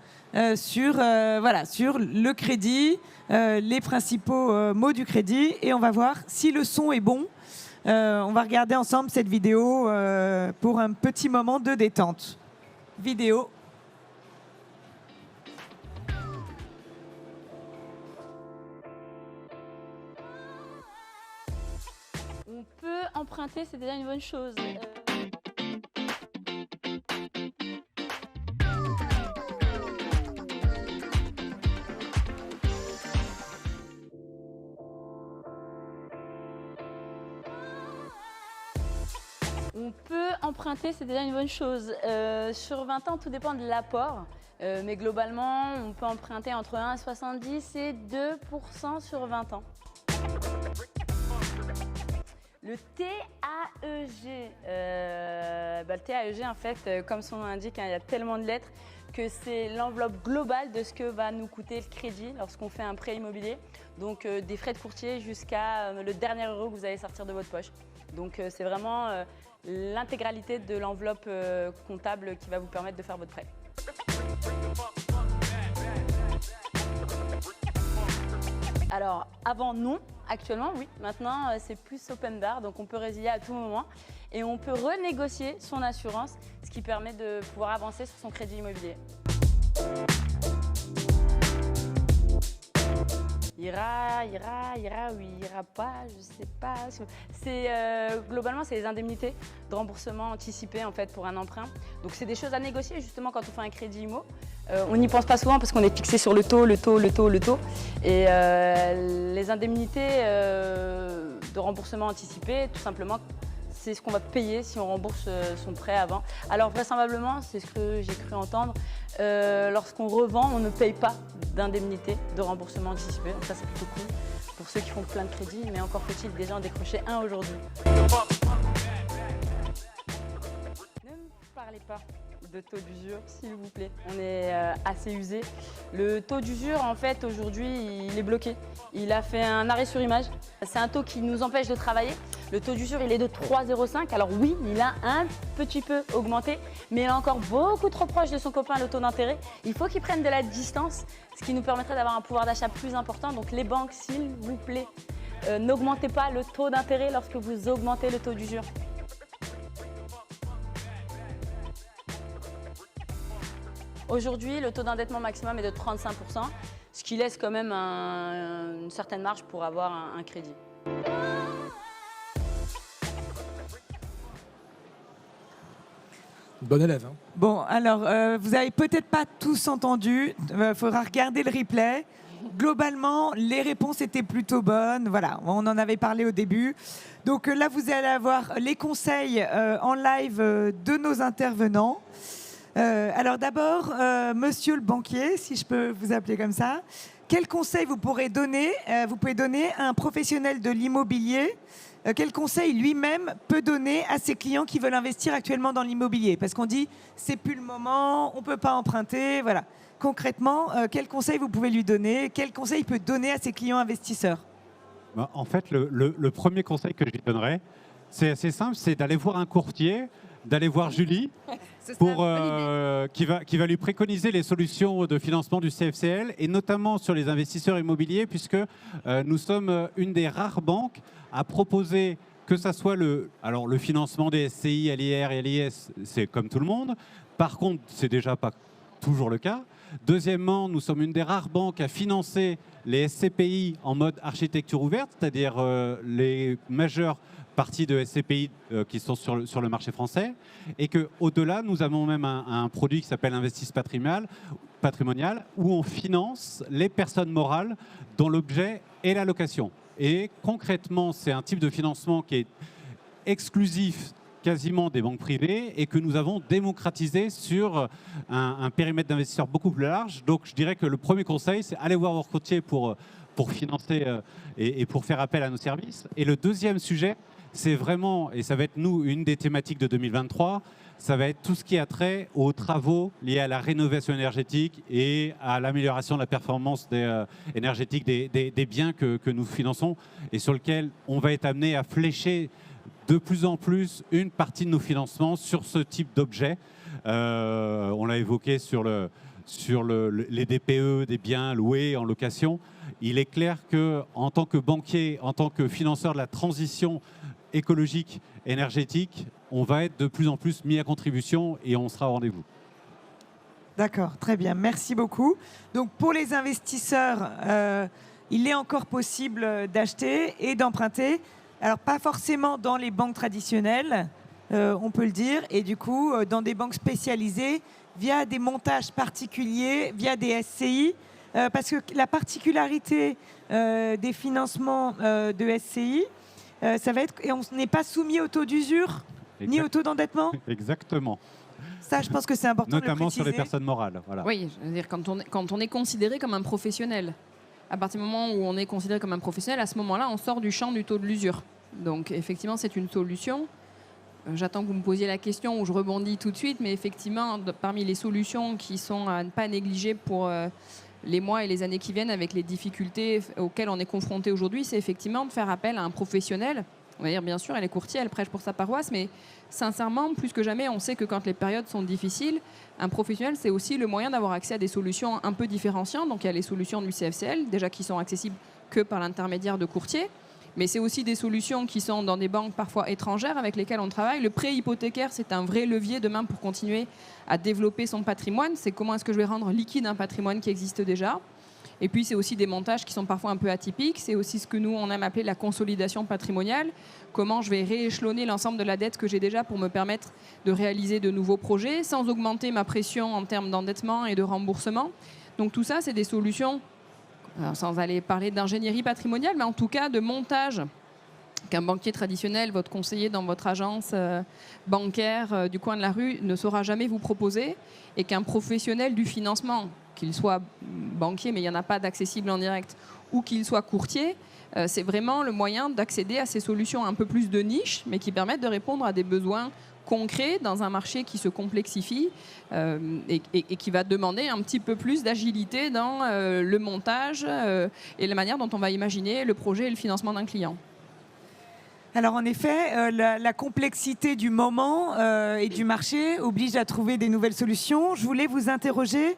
sur le crédit, les principaux mots du crédit, et on va voir si le son est bon. On va regarder ensemble cette vidéo pour un petit moment de détente. Vidéo. On peut emprunter, c'est déjà une bonne chose. On peut emprunter, c'est déjà une bonne chose. Sur 20 ans, tout dépend de l'apport. Mais globalement, on peut emprunter entre 1,70 et 2% sur 20 ans. Le TAEG, le TAEG, en fait, comme son nom l'indique, il y a tellement de lettres que c'est l'enveloppe globale de ce que va nous coûter le crédit lorsqu'on fait un prêt immobilier. Donc des frais de courtier jusqu'à le dernier euro que vous allez sortir de votre poche. Donc c'est vraiment l'intégralité de l'enveloppe comptable qui va vous permettre de faire votre prêt. Alors, avant, non. Actuellement, oui. Maintenant, c'est plus open bar, donc on peut résilier à tout moment. Et on peut renégocier son assurance, ce qui permet de pouvoir avancer sur son crédit immobilier. Ira, ou ira pas, je sais pas. Globalement, c'est les indemnités de remboursement anticipé en fait, pour un emprunt. Donc, c'est des choses à négocier justement quand on fait un crédit IMO. On n'y pense pas souvent parce qu'on est fixé sur le taux. Et les indemnités de remboursement anticipé, tout simplement, c'est ce qu'on va payer si on rembourse son prêt avant. Alors vraisemblablement, c'est ce que j'ai cru entendre, lorsqu'on revend, on ne paye pas d'indemnité de remboursement anticipé. Donc ça, c'est plutôt cool pour ceux qui font plein de crédits, mais encore faut-il déjà en décrocher un aujourd'hui. Ne me parlez pas de taux d'usure, s'il vous plaît. On est assez usé. Le taux d'usure, en fait, aujourd'hui, il est bloqué. Il a fait un arrêt sur image. C'est un taux qui nous empêche de travailler. Le taux d'usure, il est de 3,05. Alors oui, il a un petit peu augmenté, mais il est encore beaucoup trop proche de son copain, le taux d'intérêt. Il faut qu'il prenne de la distance, ce qui nous permettrait d'avoir un pouvoir d'achat plus important. Donc les banques, s'il vous plaît, n'augmentez pas le taux d'intérêt lorsque vous augmentez le taux d'usure. Aujourd'hui, le taux d'endettement maximum est de 35%, ce qui laisse quand même une certaine marge pour avoir un crédit. Bon élève. Hein. Bon, alors, vous n'avez peut-être pas tous entendu. Il faudra regarder le replay. Globalement, les réponses étaient plutôt bonnes. Voilà, on en avait parlé au début. Donc là, vous allez avoir les conseils en live de nos intervenants. Alors d'abord, monsieur le banquier, si je peux vous appeler comme ça, quel conseil vous pouvez donner à un professionnel de l'immobilier? Quel conseil lui-même peut donner à ses clients qui veulent investir actuellement dans l'immobilier? Parce qu'on dit, c'est plus le moment, on ne peut pas emprunter, voilà. Concrètement, quel conseil vous pouvez lui donner? Quel conseil il peut donner à ses clients investisseurs? En fait, le premier conseil que je lui donnerais, c'est assez simple, c'est d'aller voir un courtier, d'aller voir Julie Ce serait pour, une bonne idée. qui va lui préconiser les solutions de financement du CFCL, et notamment sur les investisseurs immobiliers, puisque nous sommes une des rares banques à proposer que ça soit le financement des SCI, LIR et LIS, c'est comme tout le monde. Par contre, c'est déjà pas toujours le cas. Deuxièmement, nous sommes une des rares banques à financer les SCPI en mode architecture ouverte, c'est-à-dire les majeures parties de SCPI qui sont sur le marché français. Et qu'au-delà, nous avons même un produit qui s'appelle Investis Patrimonial, où on finance les personnes morales dont l'objet est la location. Et concrètement, c'est un type de financement qui est exclusif quasiment des banques privées et que nous avons démocratisé sur un périmètre d'investisseurs beaucoup plus large. Donc je dirais que le premier conseil, c'est aller voir vos courtiers pour financer et pour faire appel à nos services. Et le deuxième sujet, c'est vraiment, et ça va être nous, une des thématiques de 2023, ça va être tout ce qui a trait aux travaux liés à la rénovation énergétique et à l'amélioration de la performance énergétique des biens que nous finançons et sur lesquels on va être amené à flécher de plus en plus une partie de nos financements sur ce type d'objet. On l'a évoqué sur les DPE, des biens loués en location. Il est clair qu'en tant que banquier, en tant que financeur de la transition écologique, énergétique, on va être de plus en plus mis à contribution et on sera au rendez-vous. D'accord, très bien, merci beaucoup. Donc pour les investisseurs, il est encore possible d'acheter et d'emprunter. Alors pas forcément dans les banques traditionnelles, on peut le dire, et du coup dans des banques spécialisées via des montages particuliers, via des SCI, parce que la particularité des financements de SCI, ça va être, et on n'est pas soumis au taux d'usure ni au taux d'endettement. Exactement. Ça, je pense que c'est important de le Notamment sur les préciser. personnes morales. Voilà. Oui, je veux dire, quand on est considéré comme un professionnel, à partir du moment où on est considéré comme un professionnel, à ce moment-là, on sort du champ du taux de l'usure. Donc, effectivement, c'est une solution. J'attends que vous me posiez la question où je rebondis tout de suite, mais effectivement, parmi les solutions qui sont à ne pas négliger pour les mois et les années qui viennent avec les difficultés auxquelles on est confronté aujourd'hui, c'est effectivement de faire appel à un professionnel. On va dire, bien sûr, elle est courtier, elle prêche pour sa paroisse, mais sincèrement, plus que jamais, on sait que quand les périodes sont difficiles, un professionnel, c'est aussi le moyen d'avoir accès à des solutions un peu différenciantes. Donc, il y a les solutions du CFCL, déjà qui sont accessibles que par l'intermédiaire de courtiers. Mais c'est aussi des solutions qui sont dans des banques parfois étrangères avec lesquelles on travaille. Le prêt hypothécaire, c'est un vrai levier demain pour continuer à développer son patrimoine. C'est comment est-ce que je vais rendre liquide un patrimoine qui existe déjà. Et puis, c'est aussi des montages qui sont parfois un peu atypiques. C'est aussi ce que nous, on aime appeler la consolidation patrimoniale. Comment je vais rééchelonner l'ensemble de la dette que j'ai déjà pour me permettre de réaliser de nouveaux projets sans augmenter ma pression en termes d'endettement et de remboursement. Donc tout ça, c'est des solutions, sans aller parler d'ingénierie patrimoniale, mais en tout cas de montage qu'un banquier traditionnel, votre conseiller dans votre agence bancaire du coin de la rue ne saura jamais vous proposer, et qu'un professionnel du financement, qu'il soit banquier, mais il n'y en a pas d'accessible en direct, ou qu'il soit courtier, c'est vraiment le moyen d'accéder à ces solutions un peu plus de niche, mais qui permettent de répondre à des besoins concrets dans un marché qui se complexifie et qui va demander un petit peu plus d'agilité dans le montage et la manière dont on va imaginer le projet et le financement d'un client. Alors en effet, la complexité du moment et du marché oblige à trouver des nouvelles solutions. Je voulais vous interroger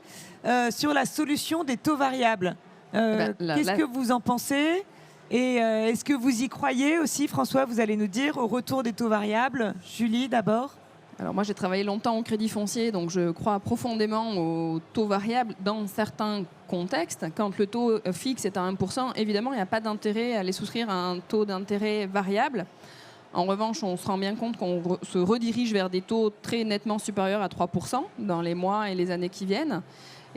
sur la solution des taux variables. Qu'est-ce que vous en pensez ? Et est-ce que vous y croyez aussi, François? Vous allez nous dire au retour des taux variables. Julie, d'abord. Alors moi, j'ai travaillé longtemps au crédit foncier, donc je crois profondément aux taux variables dans certains contextes. Quand le taux fixe est à 1%, évidemment, il n'y a pas d'intérêt à aller souscrire à un taux d'intérêt variable. En revanche, on se rend bien compte qu'on se redirige vers des taux très nettement supérieurs à 3% dans les mois et les années qui viennent.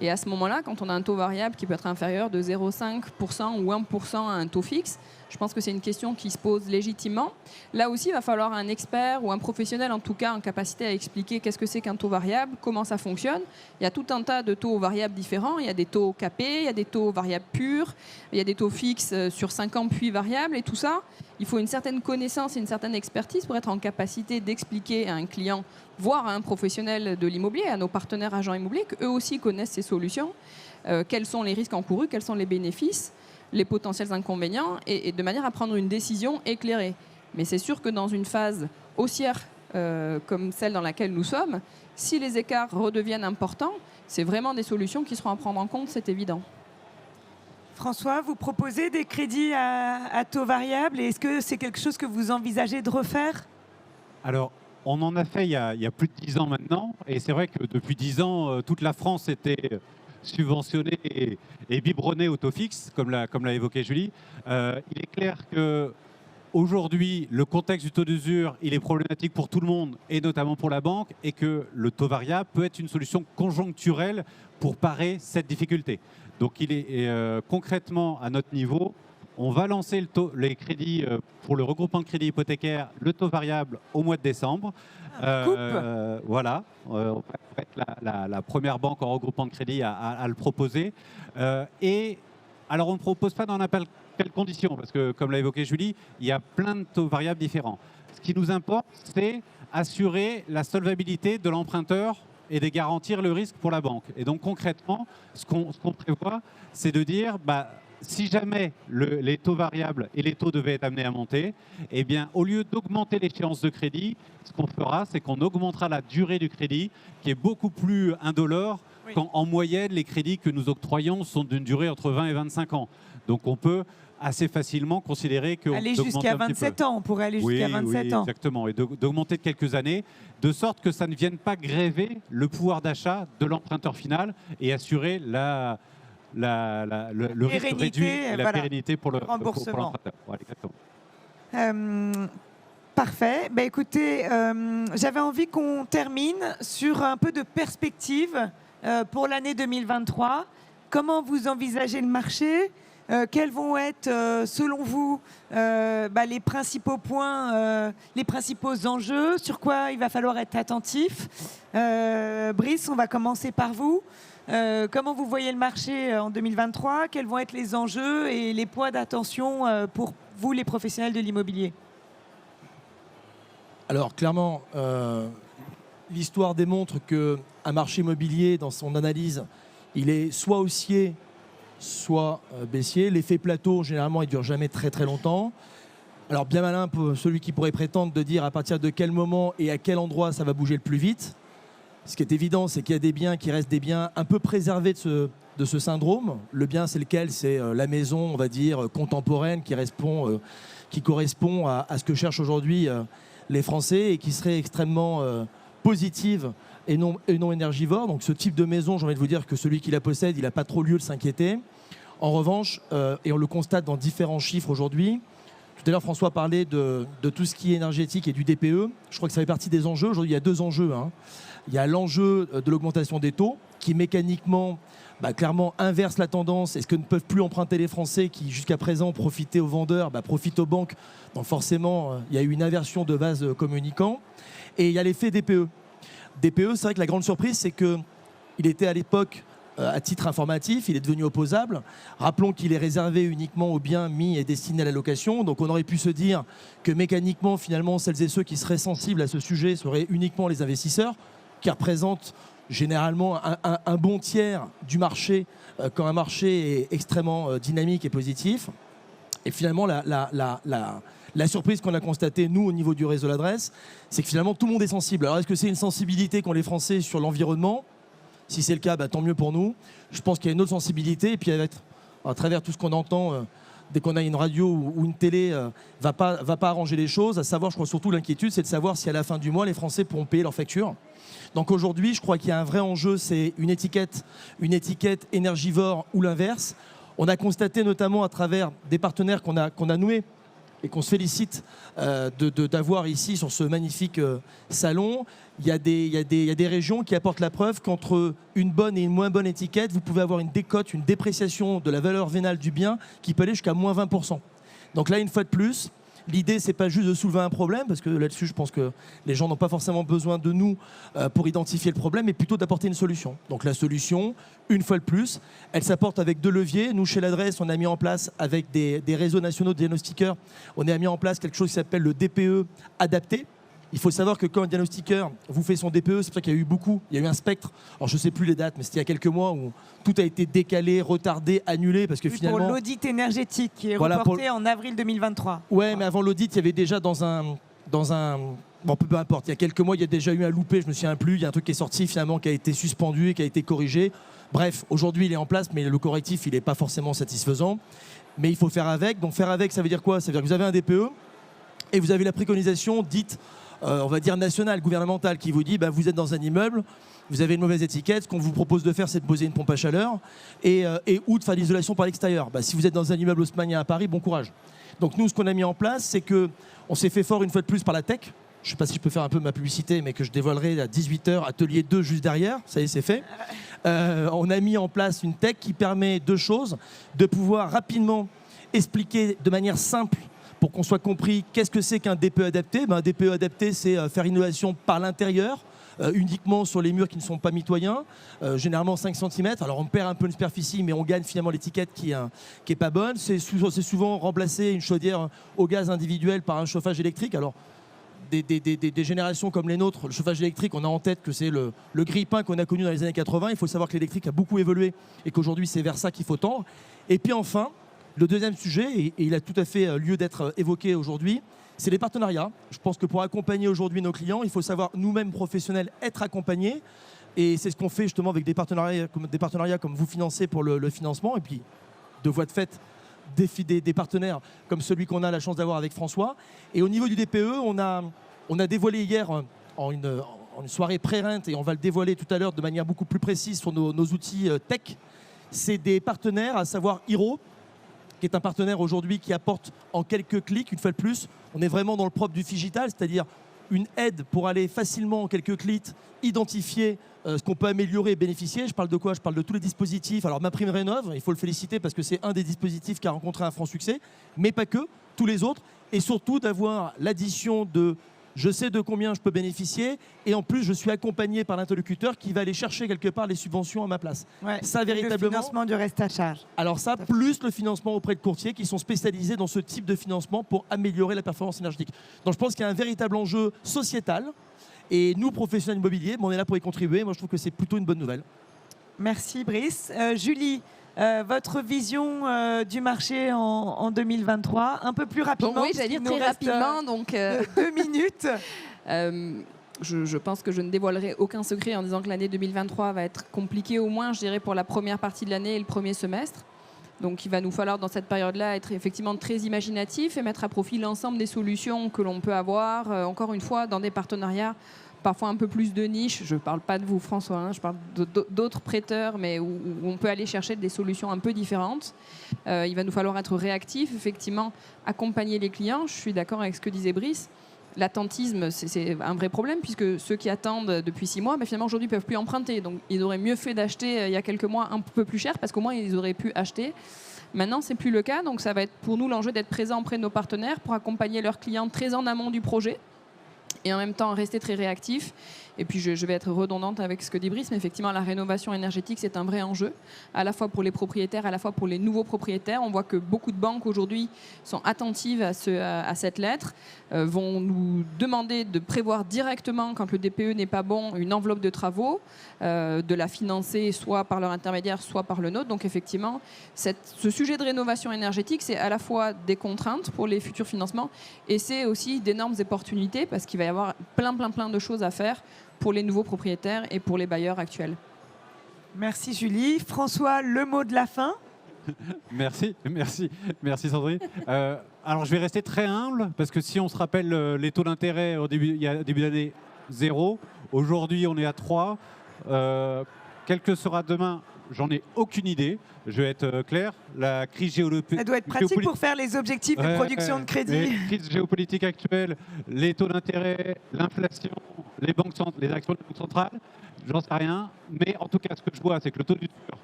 Et à ce moment-là, quand on a un taux variable qui peut être inférieur de 0,5% ou 1% à un taux fixe, je pense que c'est une question qui se pose légitimement. Là aussi, il va falloir un expert ou un professionnel, en tout cas, en capacité à expliquer qu'est-ce que c'est qu'un taux variable, comment ça fonctionne. Il y a tout un tas de taux variables différents. Il y a des taux capés, il y a des taux variables purs, il y a des taux fixes sur 5 ans puis variables. Et tout ça, il faut une certaine connaissance et une certaine expertise pour être en capacité d'expliquer à un client, voire à un professionnel de l'immobilier, à nos partenaires agents immobiliers, qu'eux aussi connaissent ces solutions, quels sont les risques encourus, quels sont les bénéfices, les potentiels inconvénients, et de manière à prendre une décision éclairée. Mais c'est sûr que dans une phase haussière comme celle dans laquelle nous sommes, si les écarts redeviennent importants, c'est vraiment des solutions qui seront à prendre en compte, c'est évident. François, vous proposez des crédits à taux variable. Est-ce que c'est quelque chose que vous envisagez de refaire? Alors, on en a fait il y a plus de 10 ans maintenant. Et c'est vrai que depuis 10 ans, toute la France était subventionnée et biberonnée au taux fixe, comme l'a évoqué Julie. Il est clair que aujourd'hui, le contexte du taux d'usure, il est problématique pour tout le monde, et notamment pour la banque, et que le taux variable peut être une solution conjoncturelle pour parer cette difficulté. Donc, il est concrètement, à notre niveau, on va lancer les crédits pour le regroupement de crédits hypothécaires, le taux variable au mois de décembre. Voilà, on va être la première banque en regroupement de crédit à le proposer. Et alors, on ne propose pas dans n'importe quelles conditions, parce que, comme l'a évoqué Julie, il y a plein de taux variables différents. Ce qui nous importe, c'est assurer la solvabilité de l'emprunteur et de garantir le risque pour la banque. Et donc, concrètement, ce qu'on prévoit, c'est de dire, si jamais les taux variables et les taux devaient être amenés à monter, eh bien, au lieu d'augmenter l'échéance de crédit, ce qu'on fera, c'est qu'on augmentera la durée du crédit, qui est beaucoup plus indolore, quand en moyenne, les crédits que nous octroyons sont d'une durée entre 20 et 25 ans. Donc, on peut assez facilement considérer que... Aller jusqu'à 27 ans, on pourrait aller jusqu'à 27 ans. Exactement, et d'augmenter de quelques années, de sorte que ça ne vienne pas gréver le pouvoir d'achat de l'emprunteur final et assurer le risque réduit et la pérennité pour l'emprunteur. Voilà, exactement. Parfait. Écoutez, j'avais envie qu'on termine sur un peu de perspective pour l'année 2023. Comment vous envisagez le marché ? Quels vont être, selon vous, les principaux points, les principaux enjeux? Sur quoi il va falloir être attentif? Brice, on va commencer par vous. Comment vous voyez le marché en 2023? Quels vont être les enjeux et les points d'attention pour vous, les professionnels de l'immobilier? Alors, clairement, l'histoire démontre qu'un marché immobilier, dans son analyse, il est soit haussier, soit baissier. L'effet plateau, généralement, il ne dure jamais très très longtemps. Alors bien malin pour celui qui pourrait prétendre de dire à partir de quel moment et à quel endroit ça va bouger le plus vite. Ce qui est évident, c'est qu'il y a des biens qui restent des biens un peu préservés de ce syndrome. Le bien, c'est lequel? C'est la maison, on va dire, contemporaine, qui correspond à ce que cherchent aujourd'hui les Français et qui serait extrêmement positive et non énergivore. Donc ce type de maison, j'ai envie de vous dire que celui qui la possède, il n'a pas trop lieu de s'inquiéter. En revanche, et on le constate dans différents chiffres aujourd'hui, tout à l'heure François parlait de tout ce qui est énergétique et du DPE. Je crois que ça fait partie des enjeux. Aujourd'hui, il y a deux enjeux. Il y a l'enjeu de l'augmentation des taux qui mécaniquement, clairement inverse la tendance. Et ce que ne peuvent plus emprunter les Français qui jusqu'à présent profitaient aux vendeurs, profitent aux banques. Donc forcément, il y a eu une inversion de vase communicant. Et il y a l'effet DPE. DPE, c'est vrai que la grande surprise, c'est qu'il était à l'époque, à titre informatif, il est devenu opposable. Rappelons qu'il est réservé uniquement aux biens mis et destinés à la location. Donc on aurait pu se dire que mécaniquement, finalement, celles et ceux qui seraient sensibles à ce sujet seraient uniquement les investisseurs, qui représentent généralement un bon tiers du marché quand un marché est extrêmement dynamique et positif. Et finalement, la surprise qu'on a constatée, nous, au niveau du réseau L'Adresse, c'est que finalement, tout le monde est sensible. Alors, est-ce que c'est une sensibilité qu'ont les Français sur l'environnement? Si c'est le cas, tant mieux pour nous. Je pense qu'il y a une autre sensibilité. Et puis, à travers tout ce qu'on entend, dès qu'on a une radio ou une télé, va pas arranger les choses. À savoir, je crois surtout l'inquiétude, c'est de savoir si à la fin du mois, les Français pourront payer leurs factures. Donc aujourd'hui, je crois qu'il y a un vrai enjeu, c'est une étiquette énergivore ou l'inverse. On a constaté notamment à travers des partenaires qu'on a noués et qu'on se félicite d'avoir ici sur ce magnifique salon. Il y a des régions qui apportent la preuve qu'entre une bonne et une moins bonne étiquette, vous pouvez avoir une décote, une dépréciation de la valeur vénale du bien qui peut aller jusqu'à moins 20%. Donc là, une fois de plus, l'idée, c'est pas juste de soulever un problème, parce que là-dessus, je pense que les gens n'ont pas forcément besoin de nous pour identifier le problème, mais plutôt d'apporter une solution. Donc la solution, une fois de plus, elle s'apporte avec deux leviers. Nous, chez L'Adresse, on a mis en place, avec des réseaux nationaux de diagnostiqueurs, on a mis en place quelque chose qui s'appelle le DPE adapté. Il faut savoir que quand un diagnostiqueur vous fait son DPE, c'est pour ça qu'il y a eu un spectre. Alors je ne sais plus les dates, mais c'était il y a quelques mois où tout a été décalé, retardé, annulé, parce que finalement... Pour l'audit énergétique qui est reporté en avril 2023. Ouais, mais avant l'audit, il y avait déjà dans un Bon, peu importe, il y a quelques mois, il y a déjà eu un loupé, je me souviens plus, il y a un truc qui est sorti finalement, qui a été suspendu et qui a été corrigé. Bref, aujourd'hui il est en place, mais le correctif il n'est pas forcément satisfaisant. Mais il faut faire avec. Donc faire avec, ça veut dire quoi? Ça veut dire que vous avez un DPE et vous avez la préconisation dite, on va dire nationale, gouvernementale, qui vous dit vous êtes dans un immeuble, vous avez une mauvaise étiquette, ce qu'on vous propose de faire c'est de poser une pompe à chaleur et ou de faire l'isolation par l'extérieur. Si vous êtes dans un immeuble haussmannien à Paris, bon courage. Donc nous, ce qu'on a mis en place, c'est qu'on s'est fait fort une fois de plus par la tech. Je ne sais pas si je peux faire un peu ma publicité, mais que je dévoilerai à 18h, atelier 2 juste derrière. Ça y est, c'est fait. On a mis en place une tech qui permet deux choses. De pouvoir rapidement expliquer de manière simple pour qu'on soit compris qu'est-ce que c'est qu'un DPE adapté. Un DPE adapté, c'est faire une innovation par l'intérieur, uniquement sur les murs qui ne sont pas mitoyens, généralement 5 cm. Alors on perd un peu une superficie, mais on gagne finalement l'étiquette qui est pas bonne. C'est souvent remplacer une chaudière au gaz individuel par un chauffage électrique. Alors des générations comme les nôtres, le chauffage électrique, on a en tête que c'est le grille-pain qu'on a connu dans les années 80. Il faut savoir que l'électrique a beaucoup évolué et qu'aujourd'hui, c'est vers ça qu'il faut tendre. Et puis enfin, le deuxième sujet, et il a tout à fait lieu d'être évoqué aujourd'hui, c'est les partenariats. Je pense que pour accompagner aujourd'hui nos clients, il faut savoir nous-mêmes professionnels être accompagnés. Et c'est ce qu'on fait justement avec des partenariats comme vous financez pour le financement. Et puis, de voie de fait, des partenaires comme celui qu'on a la chance d'avoir avec François. Et au niveau du DPE, on a dévoilé hier en une soirée pré-rente, et on va le dévoiler tout à l'heure de manière beaucoup plus précise sur nos outils tech. C'est des partenaires, à savoir Hiro, qui est un partenaire aujourd'hui qui apporte en quelques clics, une fois de plus, on est vraiment dans le propre du digital, c'est-à-dire une aide pour aller facilement en quelques clics identifier ce qu'on peut améliorer et bénéficier. Je parle de quoi? Je parle de tous les dispositifs. Alors MaPrimeRénov', il faut le féliciter parce que c'est un des dispositifs qui a rencontré un franc succès, mais pas que, tous les autres, et surtout d'avoir l'addition de je sais de combien je peux bénéficier, et en plus je suis accompagné par l'interlocuteur qui va aller chercher quelque part les subventions à ma place. Ouais, ça véritablement. Le financement du reste à charge. Alors ça, plus le financement auprès de courtiers qui sont spécialisés dans ce type de financement pour améliorer la performance énergétique. Donc je pense qu'il y a un véritable enjeu sociétal, et nous, professionnels immobiliers, on est là pour y contribuer. Moi je trouve que c'est plutôt une bonne nouvelle. Merci Brice. Julie, votre vision du marché en 2023, un peu plus rapidement. Donc, oui, j'allais dire très rapidement. Donc, 2 minutes. Je pense que je ne dévoilerai aucun secret en disant que l'année 2023 va être compliquée, au moins, je dirais, pour la première partie de l'année et le premier semestre. Donc il va nous falloir dans cette période-là être effectivement très imaginatif et mettre à profit l'ensemble des solutions que l'on peut avoir, encore une fois, dans des partenariats parfois un peu plus de niche. Je ne parle pas de vous, François, je parle d'autres prêteurs, mais où on peut aller chercher des solutions un peu différentes. Il va nous falloir être réactif, effectivement, accompagner les clients. Je suis d'accord avec ce que disait Brice. L'attentisme, c'est un vrai problème, puisque ceux qui attendent depuis 6 mois, finalement, aujourd'hui, ne peuvent plus emprunter. Donc, ils auraient mieux fait d'acheter il y a quelques mois un peu plus cher, parce qu'au moins, ils auraient pu acheter. Maintenant, ce n'est plus le cas. Donc, ça va être pour nous l'enjeu d'être présent auprès de nos partenaires pour accompagner leurs clients très en amont du projet et en même temps rester très réactif. Et puis, je vais être redondante avec ce que dit Brice, mais effectivement, la rénovation énergétique, c'est un vrai enjeu, à la fois pour les propriétaires, à la fois pour les nouveaux propriétaires. On voit que beaucoup de banques, aujourd'hui, sont attentives à cette lettre, vont nous demander de prévoir directement, quand le DPE n'est pas bon, une enveloppe de travaux, de la financer soit par leur intermédiaire, soit par le nôtre. Donc, effectivement, ce sujet de rénovation énergétique, c'est à la fois des contraintes pour les futurs financements et c'est aussi d'énormes opportunités parce qu'il va y avoir plein de choses à faire pour les nouveaux propriétaires et pour les bailleurs actuels. Merci Julie. François, le mot de la fin. Merci Sandrine. Alors je vais rester très humble parce que si on se rappelle les taux d'intérêt il y a début d'année 0, aujourd'hui on est à 3. Quel que sera demain, j'en ai aucune idée. Je vais être clair. La crise géopolitique. Ça doit être pratique pour faire les objectifs de production de crédit. La crise géopolitique actuelle, les taux d'intérêt, l'inflation, les actions des banques centrales, j'en sais rien. Mais en tout cas, ce que je vois, c'est que le taux d'usure,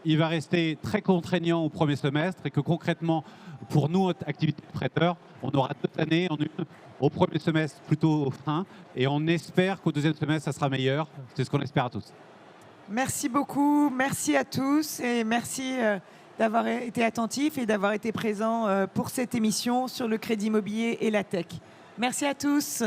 il va rester très contraignant au premier semestre et que concrètement, pour nous, notre activité de prêteur, on aura 2 années en une. Au premier semestre, plutôt au fin. Et on espère qu'au deuxième semestre, ça sera meilleur. C'est ce qu'on espère à tous. Merci beaucoup, merci à tous et merci d'avoir été attentifs et d'avoir été présents pour cette émission sur le crédit immobilier et la tech. Merci à tous.